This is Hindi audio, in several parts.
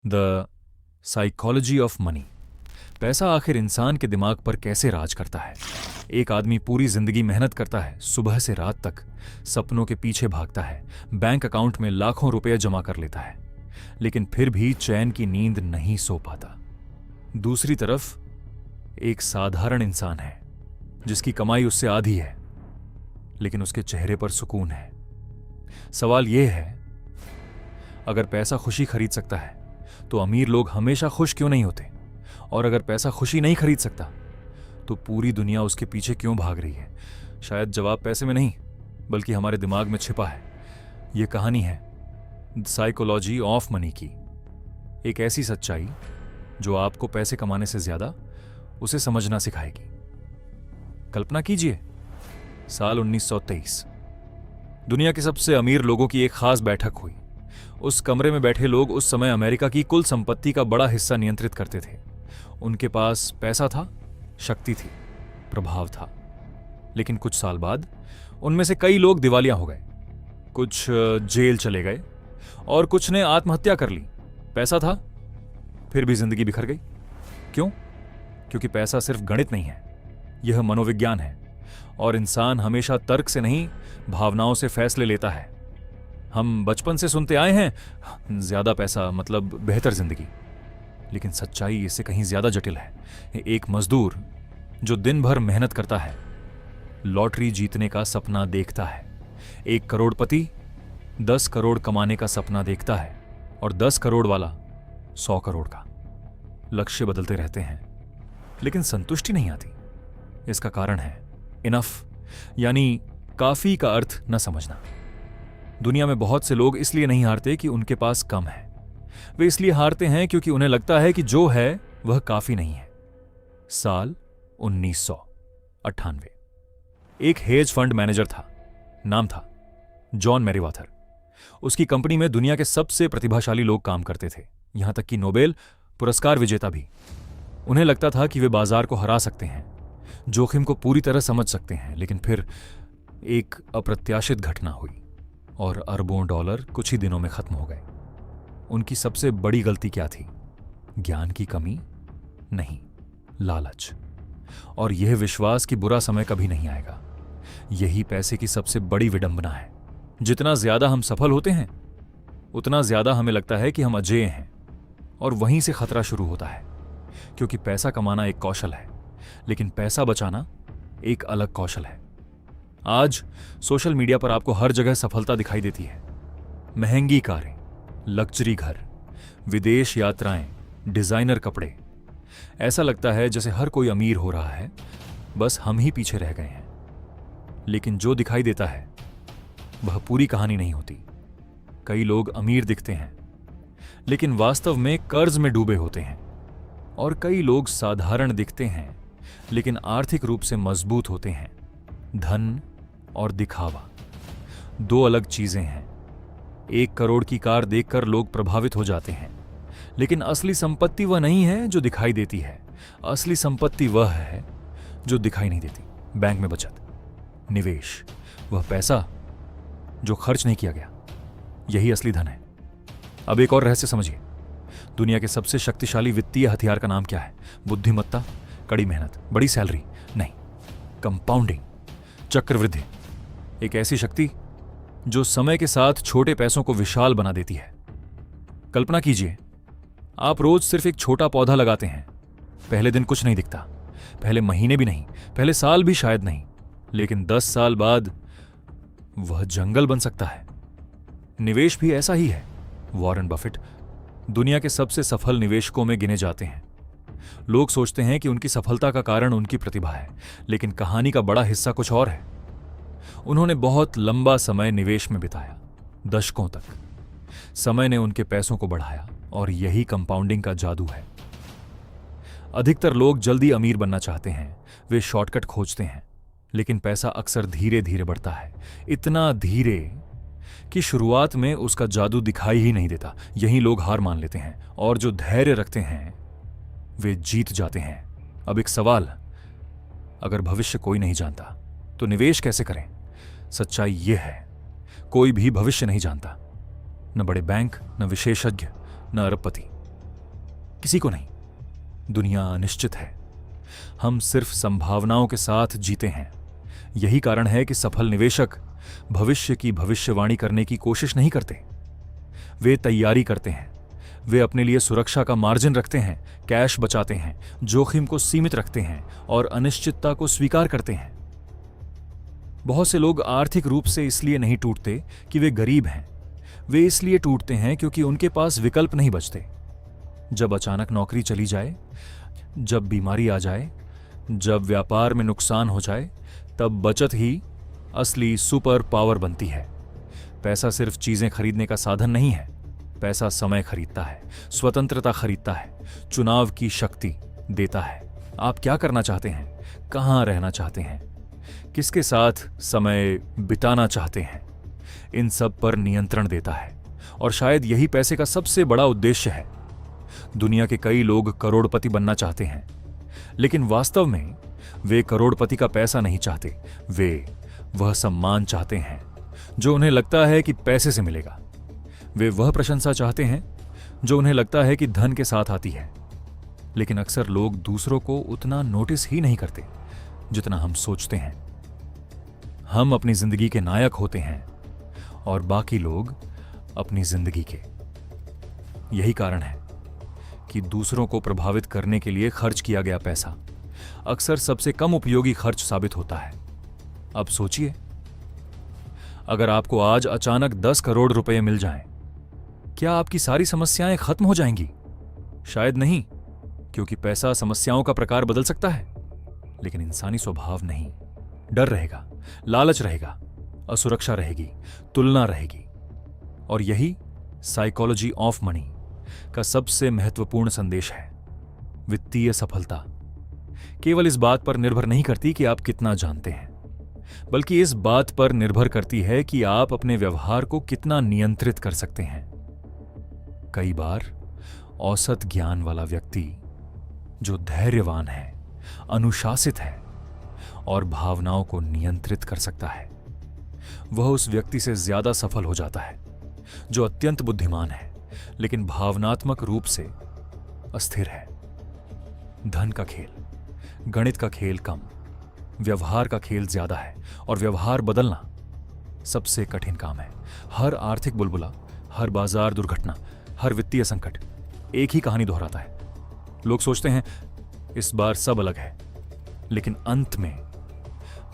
The psychology of money. पैसा आखिर इंसान के दिमाग पर कैसे राज करता है। एक आदमी पूरी जिंदगी मेहनत करता है, सुबह से रात तक सपनों के पीछे भागता है, बैंक अकाउंट में लाखों रुपए जमा कर लेता है, लेकिन फिर भी चैन की नींद नहीं सो पाता। दूसरी तरफ एक साधारण इंसान है जिसकी कमाई उससे आधी है, लेकिन उसके चेहरे पर सुकून है। सवाल यह है, अगर पैसा खुशी खरीद सकता है तो अमीर लोग हमेशा खुश क्यों नहीं होते? और अगर पैसा खुशी नहीं खरीद सकता तो पूरी दुनिया उसके पीछे क्यों भाग रही है? शायद जवाब पैसे में नहीं, बल्कि हमारे दिमाग में छिपा है। यह कहानी है द साइकोलॉजी ऑफ मनी की, एक ऐसी सच्चाई जो आपको पैसे कमाने से ज्यादा उसे समझना सिखाएगी। कल्पना कीजिए, साल 1923, दुनिया के सबसे अमीर लोगों की एक खास बैठक हुई। उस कमरे में बैठे लोग उस समय अमेरिका की कुल संपत्ति का बड़ा हिस्सा नियंत्रित करते थे। उनके पास पैसा था, शक्ति थी, प्रभाव था। लेकिन कुछ साल बाद उनमें से कई लोग दिवालिया हो गए, कुछ जेल चले गए और कुछ ने आत्महत्या कर ली। पैसा था, फिर भी जिंदगी बिखर गई। क्यों? क्योंकि पैसा सिर्फ गणित नहीं है, यह मनोविज्ञान है, और इंसान हमेशा तर्क से नहीं, भावनाओं से फैसले लेता है। हम बचपन से सुनते आए हैं, ज्यादा पैसा मतलब बेहतर जिंदगी, लेकिन सच्चाई इससे कहीं ज्यादा जटिल है। एक मजदूर जो दिन भर मेहनत करता है, लॉटरी जीतने का सपना देखता है। एक करोड़पति 10 करोड़ कमाने का सपना देखता है, और 10 करोड़ वाला 100 करोड़ का। लक्ष्य बदलते रहते हैं, लेकिन संतुष्टि नहीं आती। इसका कारण है इनफ, यानी काफी का अर्थ न समझना। दुनिया में बहुत से लोग इसलिए नहीं हारते कि उनके पास कम है, वे इसलिए हारते हैं क्योंकि उन्हें लगता है कि जो है वह काफी नहीं है। साल 1998, एक हेज फंड मैनेजर था, नाम था जॉन मैरीवाथर। उसकी कंपनी में दुनिया के सबसे प्रतिभाशाली लोग काम करते थे, यहां तक कि नोबेल पुरस्कार विजेता भी। उन्हें लगता था कि वे बाजार को हरा सकते हैं, जोखिम को पूरी तरह समझ सकते हैं। लेकिन फिर एक अप्रत्याशित घटना हुई और अरबों डॉलर कुछ ही दिनों में खत्म हो गए। उनकी सबसे बड़ी गलती क्या थी? ज्ञान की कमी नहीं, लालच, और यह विश्वास कि बुरा समय कभी नहीं आएगा। यही पैसे की सबसे बड़ी विडंबना है। जितना ज्यादा हम सफल होते हैं, उतना ज्यादा हमें लगता है कि हम अजेय हैं, और वहीं से खतरा शुरू होता है। क्योंकि पैसा कमाना एक कौशल है, लेकिन पैसा बचाना एक अलग कौशल है। आज सोशल मीडिया पर आपको हर जगह सफलता दिखाई देती है। महंगी कारें, लग्जरी घर, विदेश यात्राएं, डिजाइनर कपड़े। ऐसा लगता है जैसे हर कोई अमीर हो रहा है, बस हम ही पीछे रह गए हैं। लेकिन जो दिखाई देता है वह पूरी कहानी नहीं होती। कई लोग अमीर दिखते हैं, लेकिन वास्तव में कर्ज में डूबे होते हैं, और कई लोग साधारण दिखते हैं, लेकिन आर्थिक रूप से मजबूत होते हैं। धन और दिखावा दो अलग चीजें हैं। 1 करोड़ की कार देखकर लोग प्रभावित हो जाते हैं, लेकिन असली संपत्ति वह नहीं है जो दिखाई देती है। असली संपत्ति वह है जो दिखाई नहीं देती। बैंक में बचत, निवेश, वह पैसा जो खर्च नहीं किया गया, यही असली धन है। अब एक और रहस्य समझिए। दुनिया के सबसे शक्तिशाली वित्तीय हथियार का नाम क्या है? बुद्धिमत्ता, कड़ी मेहनत, बड़ी सैलरी नहीं, कंपाउंडिंग, चक्रवृद्धि। एक ऐसी शक्ति जो समय के साथ छोटे पैसों को विशाल बना देती है। कल्पना कीजिए, आप रोज सिर्फ एक छोटा पौधा लगाते हैं। पहले दिन कुछ नहीं दिखता, पहले महीने भी नहीं, पहले साल भी शायद नहीं, लेकिन 10 साल बाद वह जंगल बन सकता है। निवेश भी ऐसा ही है। वॉरेन बफेट दुनिया के सबसे सफल निवेशकों में गिने जाते हैं। लोग सोचते हैं कि उनकी सफलता का कारण उनकी प्रतिभा है, लेकिन कहानी का बड़ा हिस्सा कुछ और है। उन्होंने बहुत लंबा समय निवेश में बिताया, दशकों तक। समय ने उनके पैसों को बढ़ाया, और यही कंपाउंडिंग का जादू है। अधिकतर लोग जल्दी अमीर बनना चाहते हैं, वे शॉर्टकट खोजते हैं, लेकिन पैसा अक्सर धीरे धीरे बढ़ता है, इतना धीरे कि शुरुआत में उसका जादू दिखाई ही नहीं देता। यही लोग हार मान लेते हैं, और जो धैर्य रखते हैं वे जीत जाते हैं। अब एक सवाल, अगर भविष्य कोई नहीं जानता तो निवेश कैसे करें? सच्चाई यह है, कोई भी भविष्य नहीं जानता, न बड़े बैंक, न विशेषज्ञ, न अरबपति। किसी को नहीं। दुनिया अनिश्चित है। हम सिर्फ संभावनाओं के साथ जीते हैं। यही कारण है कि सफल निवेशक भविष्य की भविष्यवाणी करने की कोशिश नहीं करते। वे तैयारी करते हैं। वे अपने लिए सुरक्षा का मार्जिन रखते हैं, कैश बचाते हैं, जोखिम को सीमित रखते हैं और अनिश्चितता को स्वीकार करते हैं। बहुत से लोग आर्थिक रूप से इसलिए नहीं टूटते कि वे गरीब हैं। वे इसलिए टूटते हैं क्योंकि उनके पास विकल्प नहीं बचते। जब अचानक नौकरी चली जाए, जब बीमारी आ जाए, जब व्यापार में नुकसान हो जाए, तब बचत ही असली सुपर पावर बनती है। पैसा सिर्फ चीजें खरीदने का साधन नहीं है। पैसा समय खरीदता है, स्वतंत्रता खरीदता है, चुनाव की शक्ति देता है। आप क्या करना चाहते हैं, कहां रहना चाहते हैं, किसके साथ समय बिताना चाहते हैं, इन सब पर नियंत्रण देता है। और शायद यही पैसे का सबसे बड़ा उद्देश्य है। दुनिया के कई लोग करोड़पति बनना चाहते हैं, लेकिन वास्तव में वे करोड़पति का पैसा नहीं चाहते। वे वह सम्मान चाहते हैं जो उन्हें लगता है कि पैसे से मिलेगा। वे वह प्रशंसा चाहते हैं जो उन्हें लगता है कि धन के साथ आती है। लेकिन अक्सर लोग दूसरों को उतना नोटिस ही नहीं करते जितना हम सोचते हैं। हम अपनी जिंदगी के नायक होते हैं और बाकी लोग अपनी जिंदगी के। यही कारण है कि दूसरों को प्रभावित करने के लिए खर्च किया गया पैसा अक्सर सबसे कम उपयोगी खर्च साबित होता है। अब सोचिए, अगर आपको आज अचानक 10 करोड़ रुपए मिल जाएं, क्या आपकी सारी समस्याएं खत्म हो जाएंगी? शायद नहीं, क्योंकि पैसा समस्याओं का प्रकार बदल सकता है, लेकिन इंसानी स्वभाव नहीं। डर रहेगा, लालच रहेगा, असुरक्षा रहेगी, तुलना रहेगी। और यही साइकोलॉजी ऑफ मनी का सबसे महत्वपूर्ण संदेश है। वित्तीय सफलता केवल इस बात पर निर्भर नहीं करती कि आप कितना जानते हैं, बल्कि इस बात पर निर्भर करती है कि आप अपने व्यवहार को कितना नियंत्रित कर सकते हैं। कई बार औसत ज्ञान वाला व्यक्ति जो धैर्यवान है, अनुशासित है और भावनाओं को नियंत्रित कर सकता है, वह उस व्यक्ति से ज्यादा सफल हो जाता है जो अत्यंत बुद्धिमान है लेकिन भावनात्मक रूप से अस्थिर है। धन का खेल, गणित का खेल कम, व्यवहार का खेल ज्यादा है और व्यवहार बदलना सबसे कठिन काम है। हर आर्थिक बुलबुला, हर बाजार दुर्घटना, हर वित्तीय संकट एक ही कहानी दोहराता है। लोग सोचते हैं इस बार सब अलग है, लेकिन अंत में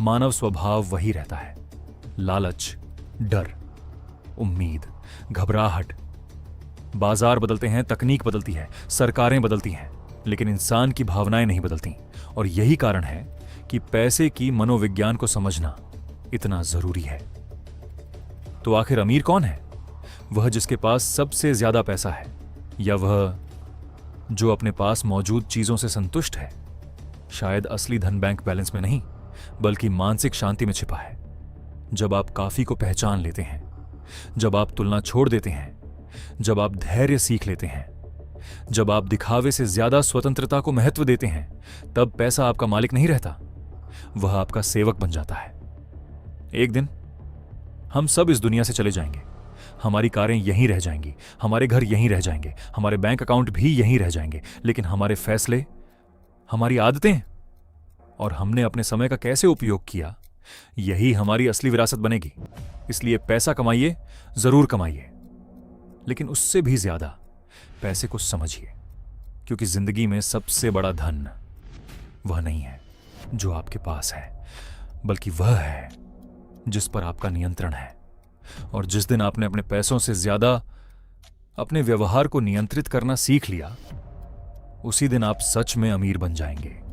मानव स्वभाव वही रहता है। लालच, डर, उम्मीद, घबराहट। बाजार बदलते हैं, तकनीक बदलती है, सरकारें बदलती हैं, लेकिन इंसान की भावनाएं नहीं बदलती। और यही कारण है कि पैसे की मनोविज्ञान को समझना इतना जरूरी है। तो आखिर अमीर कौन है? वह जिसके पास सबसे ज्यादा पैसा है, या वह जो अपने पास मौजूद चीजों से संतुष्ट है? शायद असली धन बैंक बैलेंस में नहीं, बल्कि मानसिक शांति में छिपा है। जब आप काफी को पहचान लेते हैं, जब आप तुलना छोड़ देते हैं, जब आप धैर्य सीख लेते हैं, जब आप दिखावे से ज्यादा स्वतंत्रता को महत्व देते हैं, तब पैसा आपका मालिक नहीं रहता, वह आपका सेवक बन जाता है। एक दिन हम सब इस दुनिया से चले जाएंगे। हमारी कारें यहीं रह जाएंगी, हमारे घर यहीं रह जाएंगे, हमारे बैंक अकाउंट भी यहीं रह जाएंगे, लेकिन हमारे फैसले, हमारी आदतें और हमने अपने समय का कैसे उपयोग किया, यही हमारी असली विरासत बनेगी। इसलिए पैसा कमाइए, जरूर कमाइए, लेकिन उससे भी ज्यादा पैसे को समझिए, क्योंकि जिंदगी में सबसे बड़ा धन वह नहीं है जो आपके पास है, बल्कि वह है जिस पर आपका नियंत्रण है। और जिस दिन आपने अपने पैसों से ज्यादा अपने व्यवहार को नियंत्रित करना सीख लिया, उसी दिन आप सच में अमीर बन जाएंगे।